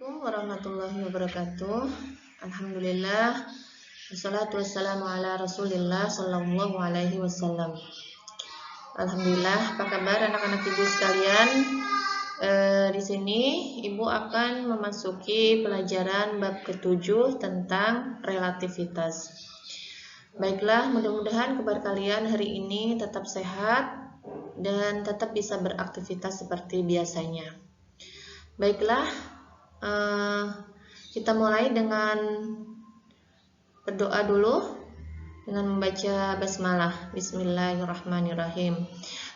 Assalamualaikum warahmatullahi wabarakatuh. Alhamdulillah. Wassalatu wassalamu ala Rasulillah sallallahu alaihi wasallam. Alhamdulillah, apa kabar anak-anak ibu sekalian? Di sini ibu akan memasuki pelajaran bab ke-7 tentang relativitas. Baiklah, mudah-mudahan kabar kalian hari ini tetap sehat dan tetap bisa beraktivitas seperti biasanya. Baiklah, kita mulai dengan berdoa dulu dengan membaca basmalah. Bismillahirrahmanirrahim.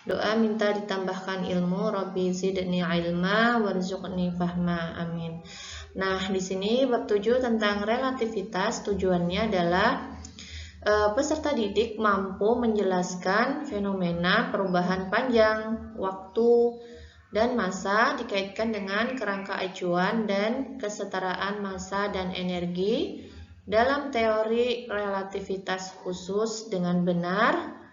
Doa minta ditambahkan ilmu, Rabbi zidni ilma warzuqni fahma. Amin. Nah, di sini bab 7 tentang relativitas tujuannya adalah peserta didik mampu menjelaskan fenomena perubahan panjang waktu dan massa dikaitkan dengan kerangka acuan dan kesetaraan massa dan energi dalam teori relativitas khusus dengan benar.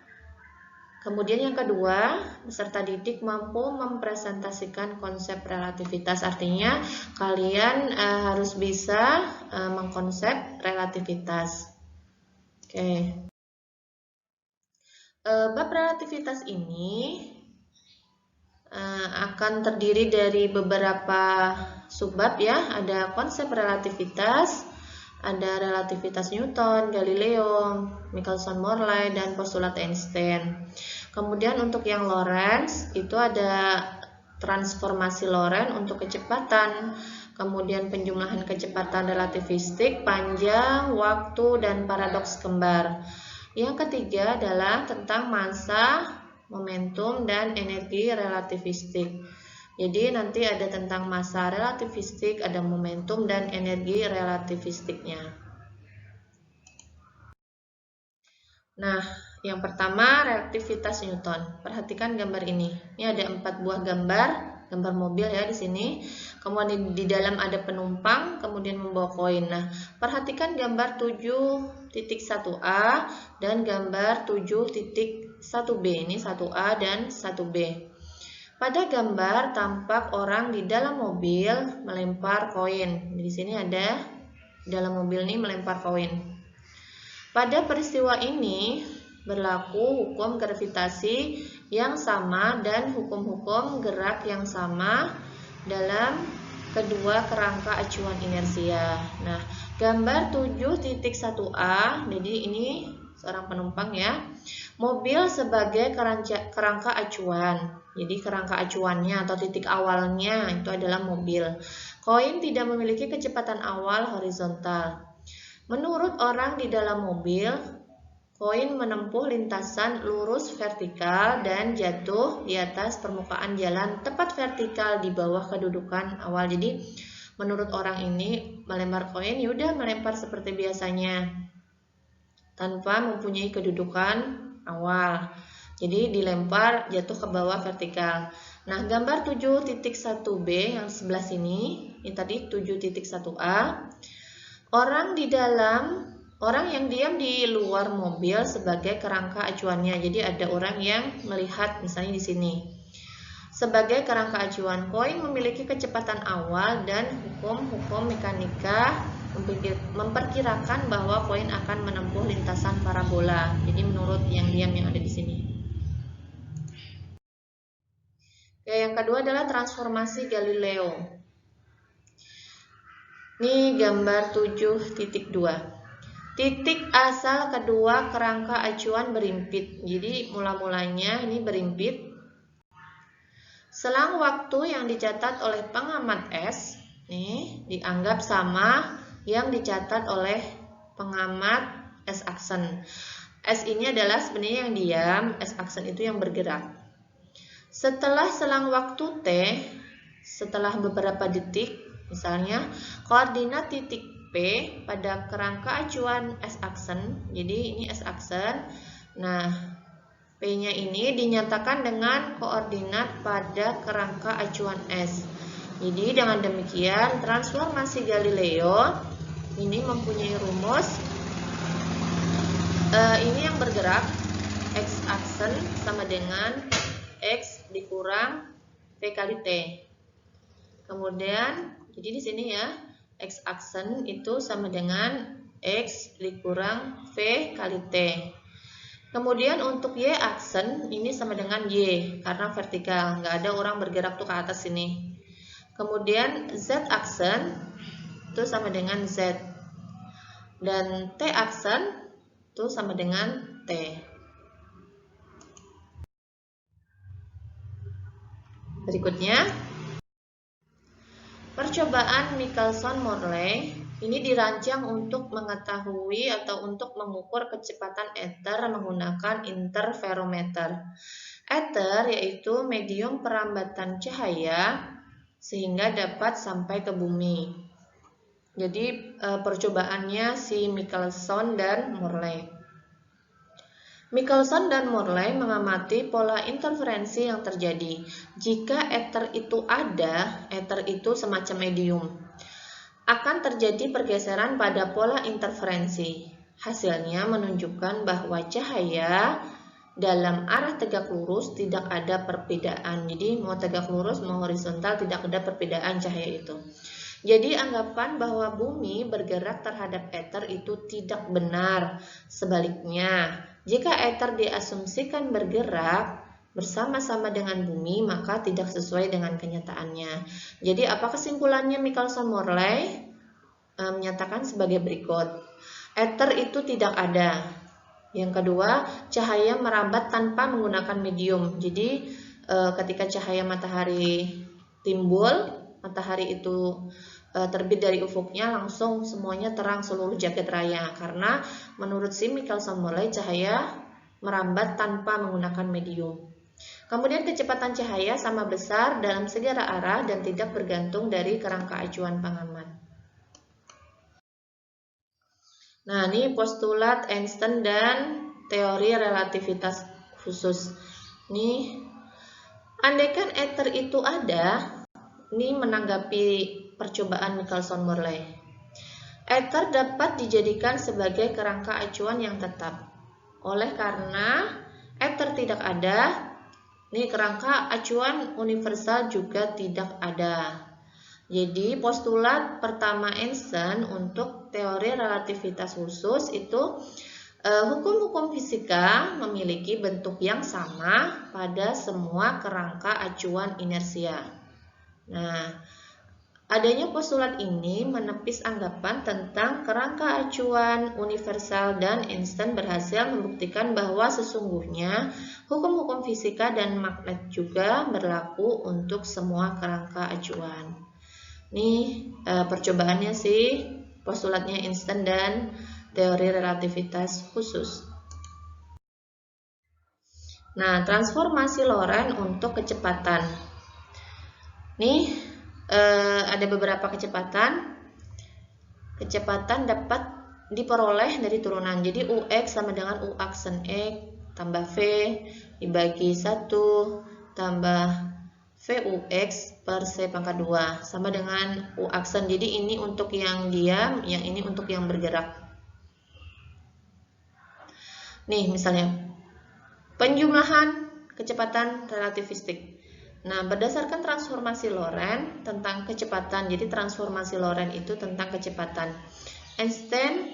Kemudian yang kedua, peserta didik mampu mempresentasikan konsep relativitas. Artinya kalian harus bisa mengkonsep relativitas. Oke. Bab relativitas ini akan terdiri dari beberapa subbab ya. Ada konsep relativitas, ada relativitas Newton, Galileo, Michelson-Morley, dan postulat Einstein. Kemudian untuk yang Lorentz itu ada transformasi Lorentz untuk kecepatan, kemudian penjumlahan kecepatan relativistik, panjang, waktu, dan paradoks kembar. Yang ketiga adalah tentang massa, momentum, dan energi relativistik. Jadi nanti ada tentang massa relativistik, ada momentum dan energi relativistiknya. Nah, yang pertama relativitas Newton. Perhatikan gambar ini. Ini ada 4 buah gambar mobil ya di sini. Kemudian di dalam ada penumpang, kemudian membawa koin. Nah, perhatikan gambar 7.1a dan gambar 7.1b. Ini 1a dan 1b. Pada gambar tampak orang di dalam mobil melempar koin. Di sini ada dalam mobil ini melempar koin. Pada peristiwa ini berlaku hukum gravitasi yang sama dan hukum-hukum gerak yang sama dalam kedua kerangka acuan inersia. Nah, gambar 7.1a, jadi ini seorang penumpang ya. Mobil sebagai kerangka acuan. Jadi kerangka acuannya atau titik awalnya itu adalah mobil. Koin tidak memiliki kecepatan awal horizontal. Menurut orang di dalam mobil, koin menempuh lintasan lurus vertikal dan jatuh di atas permukaan jalan tepat vertikal di bawah kedudukan awal. Jadi menurut orang ini melempar koin yaudah melempar seperti biasanya tanpa mempunyai kedudukan awal. Jadi dilempar jatuh ke bawah vertikal. Nah, gambar 7.1b yang sebelah sini, ini tadi 7.1a. Orang yang diam di luar mobil sebagai kerangka acuannya. Jadi ada orang yang melihat misalnya di sini. Sebagai kerangka acuan, koin memiliki kecepatan awal dan hukum-hukum mekanika memperkirakan bahwa koin akan menempuh lintasan parabola. Jadi menurut yang diam yang ada di sini. Oke, yang kedua adalah transformasi Galileo. Ini gambar 7.2. Titik asal kedua kerangka acuan berimpit. Jadi mula-mulanya ini berimpit. Selang waktu yang dicatat oleh pengamat S nih dianggap sama yang dicatat oleh pengamat S aksen. S ini adalah sebenarnya yang diam, S aksen itu yang bergerak. Setelah selang waktu T, setelah beberapa detik, misalnya koordinat titik P pada kerangka acuan S aksen. Jadi ini S aksen. Nah, P-nya ini dinyatakan dengan koordinat pada kerangka acuan S. Jadi dengan demikian transformasi Galileo ini mempunyai rumus. Ini yang bergerak X aksen sama dengan X dikurang P kali T. Kemudian Jadi di sini ya, X aksen itu sama dengan X dikurang V kali T. Kemudian untuk Y aksen ini sama dengan Y karena vertikal, nggak ada orang bergerak tuh ke atas sini. Kemudian Z aksen itu sama dengan Z. Dan T aksen itu sama dengan T. Berikutnya, percobaan Michelson-Morley ini dirancang untuk mengetahui atau untuk mengukur kecepatan ether menggunakan interferometer. Ether yaitu medium perambatan cahaya sehingga dapat sampai ke bumi. Jadi percobaannya si Michelson dan Morley. Michelson dan Morley mengamati pola interferensi yang terjadi. Jika ether itu ada, ether itu semacam medium, akan terjadi pergeseran pada pola interferensi. Hasilnya menunjukkan bahwa cahaya dalam arah tegak lurus tidak ada perbedaan. Jadi mau tegak lurus mau horizontal tidak ada perbedaan cahaya itu. Jadi anggapan bahwa bumi bergerak terhadap ether itu tidak benar. Sebaliknya, jika ether diasumsikan bergerak bersama-sama dengan bumi, maka tidak sesuai dengan kenyataannya. Jadi apa kesimpulannya Michelson-Morley? Menyatakan sebagai berikut. Ether itu tidak ada. Yang kedua, cahaya merambat tanpa menggunakan medium. Jadi ketika cahaya matahari timbul, matahari itu terbit dari ufuknya, langsung semuanya terang seluruh jagat raya. Karena menurut si Michelson-Morley cahaya merambat tanpa menggunakan medium. Kemudian kecepatan cahaya sama besar dalam segala arah dan tidak bergantung dari kerangka acuan pengamat. Nah, ini postulat Einstein dan teori relativitas khusus. Nih, andaikan ether itu ada, ini menanggapi percobaan Michelson-Morley. Ether dapat dijadikan sebagai kerangka acuan yang tetap. Oleh karena ether tidak ada, ini kerangka acuan universal juga tidak ada. Jadi postulat pertama Einstein untuk teori relativitas khusus itu hukum-hukum fisika memiliki bentuk yang sama pada semua kerangka acuan inersia. Nah, adanya postulat ini menepis anggapan tentang kerangka acuan universal dan Einstein berhasil membuktikan bahwa sesungguhnya hukum-hukum fisika dan magnet juga berlaku untuk semua kerangka acuan. Ini percobaannya sih postulatnya Einstein dan teori relativitas khusus. Nah, transformasi Lorentz untuk kecepatan. Nih ada beberapa kecepatan. Kecepatan dapat diperoleh dari turunan. Jadi UX sama dengan U aksen X tambah V dibagi 1 tambah VUX per C pangkat 2 sama dengan U aksen. Jadi ini untuk yang diam, yang ini untuk yang bergerak. Nih misalnya penjumlahan kecepatan relativistik. Nah, berdasarkan transformasi Lorentz tentang kecepatan. Jadi transformasi Lorentz itu tentang kecepatan. Einstein,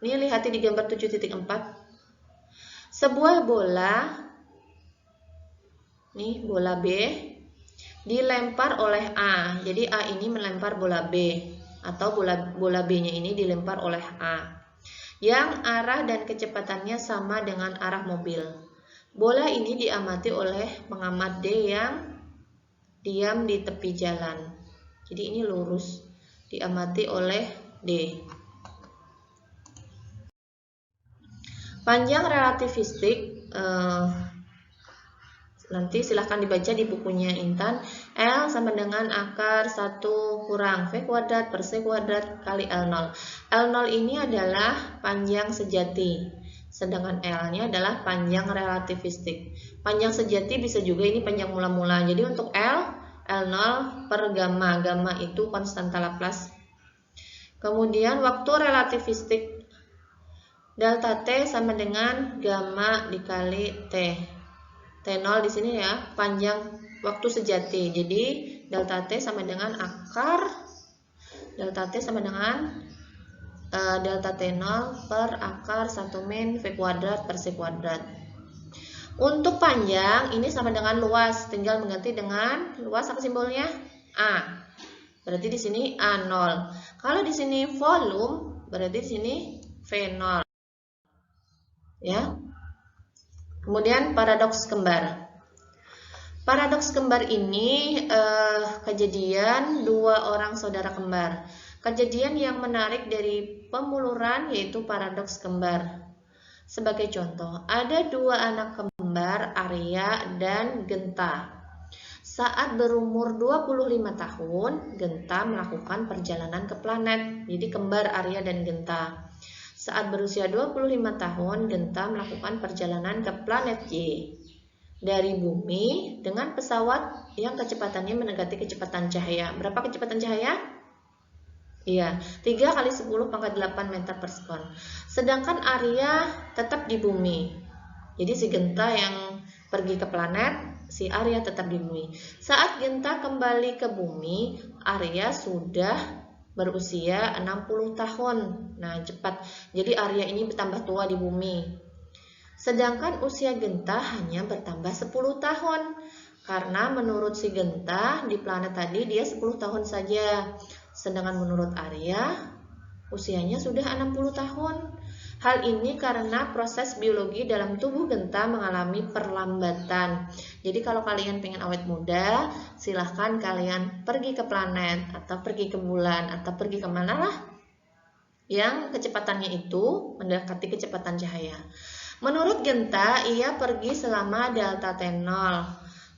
ini lihat di gambar 7.4. Sebuah bola, nih bola B dilempar oleh A. Jadi A ini melempar bola B atau bola B-nya ini dilempar oleh A. Yang arah dan kecepatannya sama dengan arah mobil. Bola ini diamati oleh pengamat D yang diam di tepi jalan. Jadi ini lurus, diamati oleh D. Panjang relativistik nanti silahkan dibaca di bukunya Intan. L sama dengan akar 1 kurang V kuadrat per C kuadrat kali L0. L0 ini adalah panjang sejati, sedangkan L-nya adalah panjang relativistik. Panjang sejati bisa juga ini panjang mula-mula. Jadi untuk L0 per gamma. Gamma itu konstanta Laplace. Kemudian waktu relativistik delta T sama dengan gamma dikali T. T0 di sini ya, panjang waktu sejati. Jadi delta T sama dengan akar delta T sama dengan delta T0 per akar 1 min V kuadrat per C kuadrat. Untuk panjang ini sama dengan luas, tinggal mengganti dengan luas apa simbolnya? A. Berarti di sini A0. Kalau di sini volume, berarti di sini V0. Ya. Kemudian paradoks kembar. Paradoks kembar ini kejadian dua orang saudara kembar. Kejadian yang menarik dari pemuluran yaitu paradoks kembar. Sebagai contoh, ada dua anak kembar, Arya dan Genta. Saat berumur 25 tahun, Genta melakukan perjalanan ke planet. Jadi kembar Arya dan Genta. Saat berusia 25 tahun, Genta melakukan perjalanan ke planet Y. Dari bumi dengan pesawat yang kecepatannya mendekati kecepatan cahaya. Berapa kecepatan cahaya? Iya, 3 kali 10 pangkat 8 meter per sekon. Sedangkan Arya tetap di bumi. Jadi si Genta yang pergi ke planet, si Arya tetap di bumi. Saat Genta kembali ke bumi, Arya sudah berusia 60 tahun. Nah, cepat. Jadi Arya ini bertambah tua di bumi. Sedangkan usia Genta hanya bertambah 10 tahun. Karena menurut si Genta di planet tadi dia 10 tahun saja. Sedangkan menurut Arya usianya sudah 60 tahun. Hal ini karena proses biologi dalam tubuh Genta mengalami perlambatan. Jadi kalau kalian pengen awet muda, silahkan kalian pergi ke planet atau pergi ke bulan atau pergi kemana lah yang kecepatannya itu mendekati kecepatan cahaya. Menurut Genta, ia pergi selama delta T0.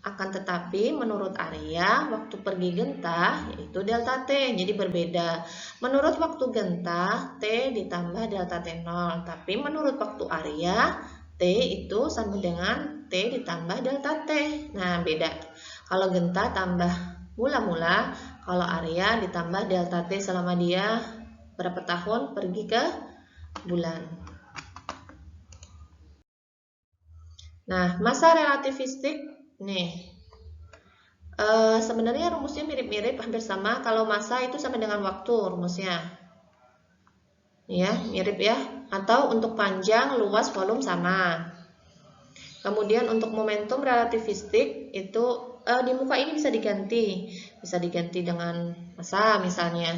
Akan tetapi menurut Arya, waktu pergi Genta yaitu delta T, jadi berbeda. Menurut waktu Genta, T ditambah delta T0. Tapi menurut waktu Arya, T itu sama dengan T ditambah delta T. Nah, beda. Kalau Genta tambah mula-mula, kalau Arya ditambah delta T selama dia berapa tahun pergi ke bulan. Nah, masa relativistik nih, sebenarnya rumusnya mirip-mirip, hampir sama. Kalau massa itu sama dengan waktu rumusnya, ya mirip ya. Atau untuk panjang, luas, volume sama. Kemudian untuk momentum relativistik itu di muka ini bisa diganti dengan massa misalnya.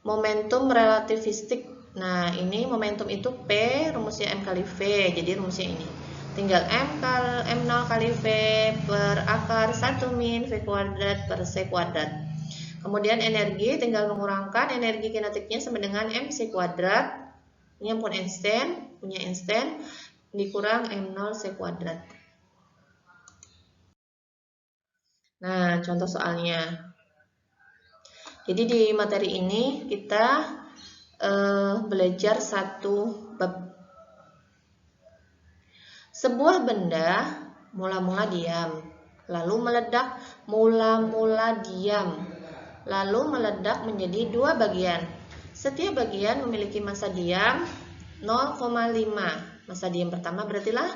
Momentum relativistik. Nah ini momentum itu P, rumusnya M kali V, jadi rumusnya ini. Tinggal M0 kali V per akar 1 min V kuadrat per C kuadrat. Kemudian energi tinggal mengurangkan energi kinetiknya sama dengan MC kuadrat. Ini yang punya Einstein dikurang M0 C kuadrat. Nah, contoh soalnya. Jadi di materi ini kita belajar satu bab. Sebuah benda mula-mula diam, lalu meledak, lalu meledak menjadi dua bagian. Setiap bagian memiliki massa diam 0,5. Massa diam pertama berartilah,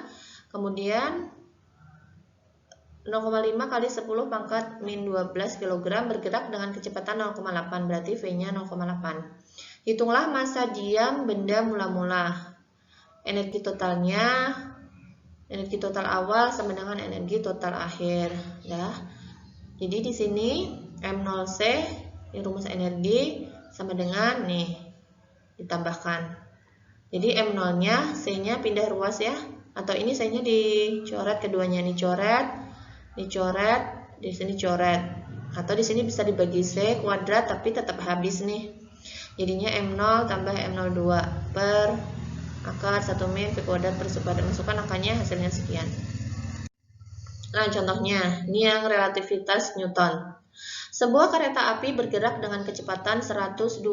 kemudian 0,5 kali 10 pangkat min 12 kg bergerak dengan kecepatan 0,8, berarti V-nya 0,8. Hitunglah massa diam benda mula-mula. Energi total awal sama dengan energi total akhir. Ya. Jadi di sini M0C, ini rumus energi sama dengan nih ditambahkan. Jadi M0-nya, C-nya pindah ruas ya. Atau ini C-nya dicoret keduanya, dicoret, di sini coret. Atau di sini bisa dibagi C kuadrat tapi tetap habis nih. Jadinya M0 tambah M02 per akar 1 min V kuadrat per C kuadrat. Masukkan angkanya, hasilnya sekian. Nah, contohnya, ini yang relativitas Newton. Sebuah kereta api bergerak dengan kecepatan 120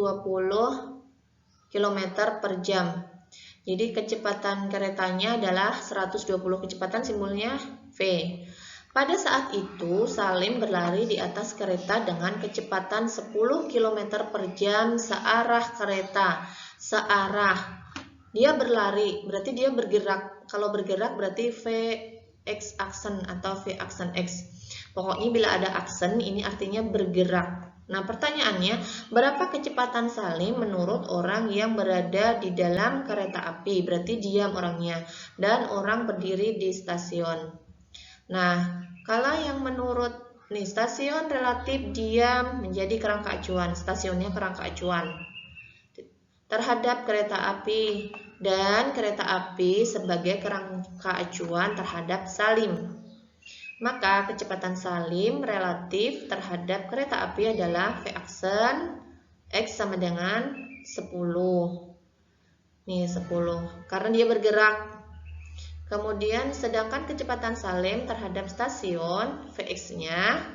km per jam. Jadi kecepatan keretanya adalah 120, kecepatan simbolnya V. Pada saat itu, Salim berlari di atas kereta dengan kecepatan 10 km per jam searah kereta. Searah. Dia berlari, berarti dia bergerak. Kalau bergerak berarti V X aksen atau V aksen X. Pokoknya bila ada aksen, ini artinya bergerak. Nah, pertanyaannya, berapa kecepatan Salim menurut orang yang berada di dalam kereta api? Berarti diam orangnya. Dan orang berdiri di stasiun. Nah, kalau yang menurut nih stasiun relatif diam menjadi kerangka acuan. Stasiunnya kerangka acuan terhadap kereta api. Dan kereta api sebagai kerangka acuan terhadap Salim. Maka kecepatan Salim relatif terhadap kereta api adalah V aksen X sama dengan 10. Nih 10, karena dia bergerak. Kemudian sedangkan kecepatan Salim terhadap stasiun Vx-nya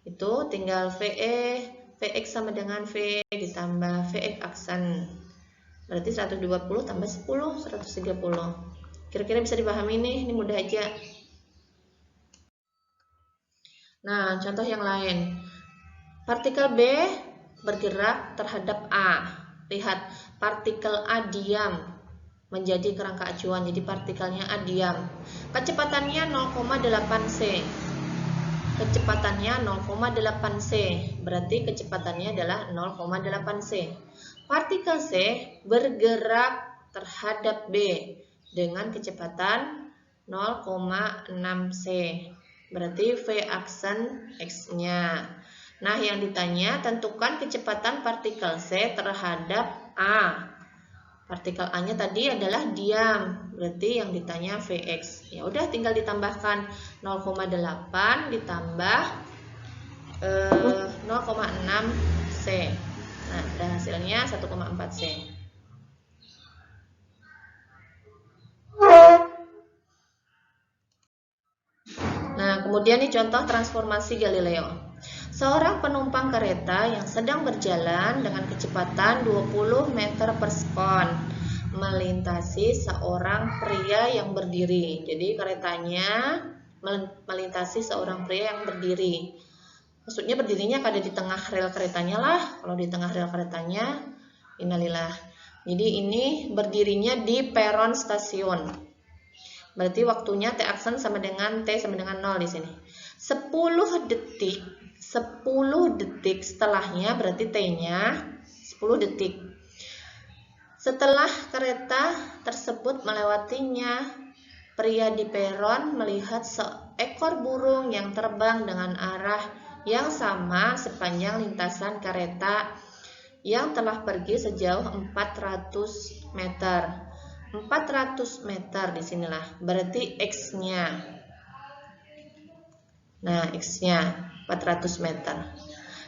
itu tinggal VE, Vx sama dengan V ditambah Vx aksen. Berarti 120 tambah 10, 130. Kira-kira bisa dipahami nih, ini mudah aja. Nah, contoh yang lain. Partikel B bergerak terhadap A. Lihat, partikel A diam menjadi kerangka acuan. Jadi partikelnya A diam. Kecepatannya 0,8 C. Kecepatannya 0,8 C. Berarti kecepatannya adalah 0,8 C. Partikel C bergerak terhadap B dengan kecepatan 0,6 C. Berarti V aksen X-nya. Nah, yang ditanya tentukan kecepatan partikel C terhadap A. Partikel A-nya tadi adalah diam. Berarti yang ditanya Vx. Ya udah tinggal ditambahkan 0,8 ditambah 0,6 C. Nah, ada hasilnya 1,4 C. Nah, kemudian nih contoh transformasi Galileo. Seorang penumpang kereta yang sedang berjalan dengan kecepatan 20 meter per sekon melintasi seorang pria yang berdiri. Jadi keretanya melintasi seorang pria yang berdiri. Maksudnya berdirinya ada di tengah rel keretanya lah. Kalau di tengah rel keretanya, innalillah. Jadi ini berdirinya di peron stasiun. Berarti waktunya T aksen sama dengan T sama dengan 0 di sini. 10 detik setelahnya berarti T-nya 10 detik. Setelah kereta tersebut melewatinya, pria di peron melihat seekor burung yang terbang dengan arah yang sama sepanjang lintasan kereta yang telah pergi sejauh 400 meter. 400 meter di sinilah, berarti X-nya. Nah, X-nya 400 meter.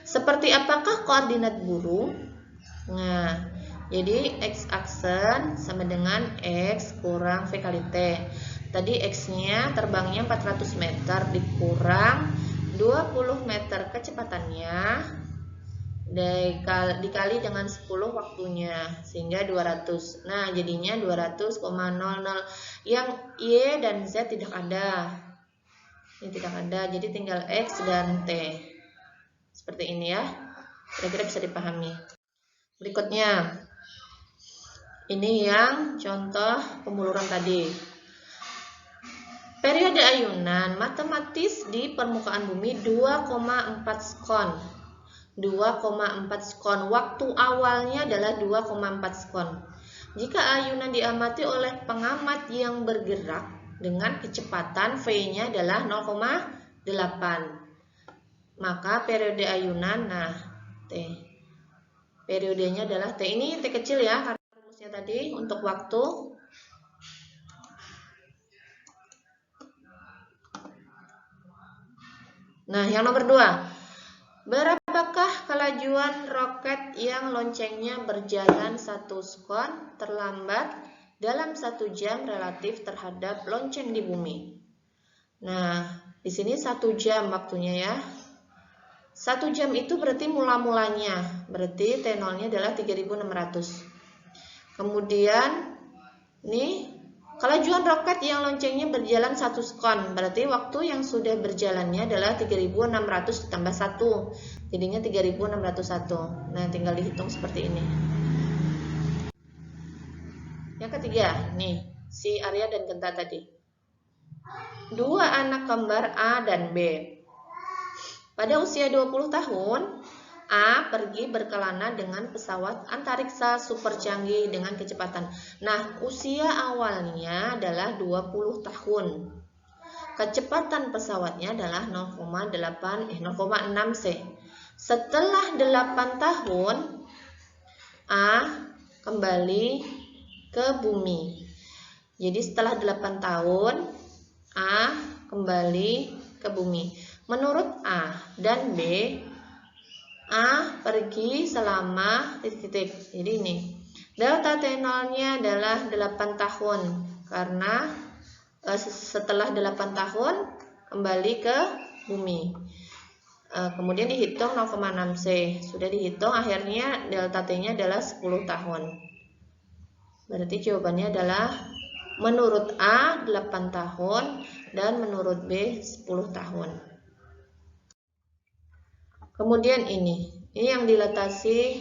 Seperti apakah koordinat burung? Nah, jadi X aksen sama dengan X kurang V kali T. Tadi X-nya terbangnya 400 meter dikurang 20 meter kecepatannya dikali dengan 10 waktunya sehingga 200. Nah, jadinya 200,00. Yang Y dan Z tidak ada. Ini tidak ada, jadi tinggal X dan T. Seperti ini ya. Kira-kira bisa dipahami. Berikutnya. Ini yang contoh pemuluran tadi. Periode ayunan matematis di permukaan bumi 2,4 sekon. 2,4 sekon. Waktu awalnya adalah 2,4 sekon. Jika ayunan diamati oleh pengamat yang bergerak dengan kecepatan V-nya adalah 0,8, maka periode ayunan, nah T, periodenya adalah T. Ini T kecil ya, karena rumusnya tadi untuk waktu. Nah, yang nomor 2. Berapakah kelajuan roket yang loncengnya berjalan 1 sekon terlambat dalam 1 jam relatif terhadap lonceng di bumi? Nah, di sini 1 jam waktunya ya. 1 jam itu berarti mula-mulanya. Berarti T0-nya adalah 3600. Kemudian, nih, kelajuan roket yang loncengnya berjalan 1 sekon, berarti waktu yang sudah berjalannya adalah 3600 ditambah 1, jadinya 3601. Nah, tinggal dihitung seperti ini. Yang ketiga, nih, si Arya dan Genta tadi. 2 anak kembar A dan B. Pada usia 20 tahun, A pergi berkelana dengan pesawat antariksa super canggih dengan kecepatan. Nah, usia awalnya adalah 20 tahun. Kecepatan pesawatnya adalah 0,6 C. Setelah 8 tahun, A kembali ke bumi. Jadi setelah 8 tahun, A kembali ke bumi. Menurut A dan B, A pergi selama titik-titik. Jadi ini, delta T0-nya adalah 8 tahun. Karena setelah 8 tahun kembali ke bumi. Kemudian dihitung 0,6 C. Sudah dihitung, akhirnya delta T-nya adalah 10 tahun. Berarti jawabannya adalah menurut A 8 tahun dan menurut B 10 tahun. Kemudian ini yang dilatasi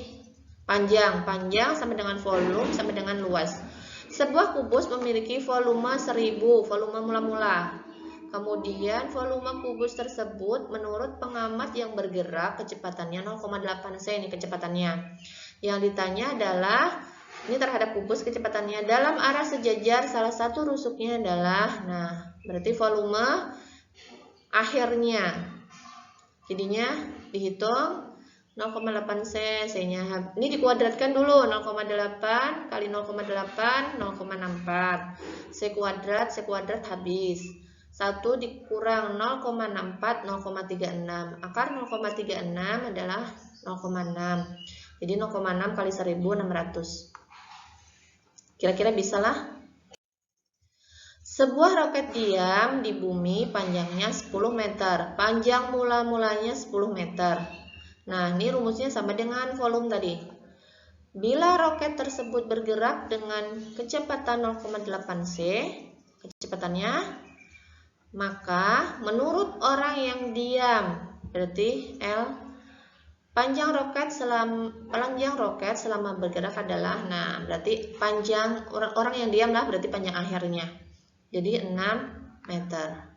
panjang sama dengan volume sama dengan luas. Sebuah kubus memiliki volume 1000, volume mula-mula. Kemudian volume kubus tersebut menurut pengamat yang bergerak kecepatannya 0,8 C ini kecepatannya. Yang ditanya adalah ini terhadap kubus kecepatannya dalam arah sejajar, salah satu rusuknya adalah, nah berarti volume akhirnya. Jadinya dihitung 0,8 C, C-nya ini dikuadratkan dulu, 0,8 kali 0,8, 0,64. C kuadrat habis. 1 dikurang 0,64, 0,36. Akar 0,36 adalah 0,6. Jadi 0,6 kali 1600. Kira-kira bisalah. Sebuah roket diam di bumi panjangnya 10 meter. Panjang mula-mulanya 10 meter. Nah, ini rumusnya sama dengan volume tadi. Bila roket tersebut bergerak dengan kecepatan 0,8 C, kecepatannya, maka menurut orang yang diam, berarti L, panjang roket selama bergerak adalah, nah berarti panjang orang yang diam lah berarti panjang akhirnya. Jadi 6 meter.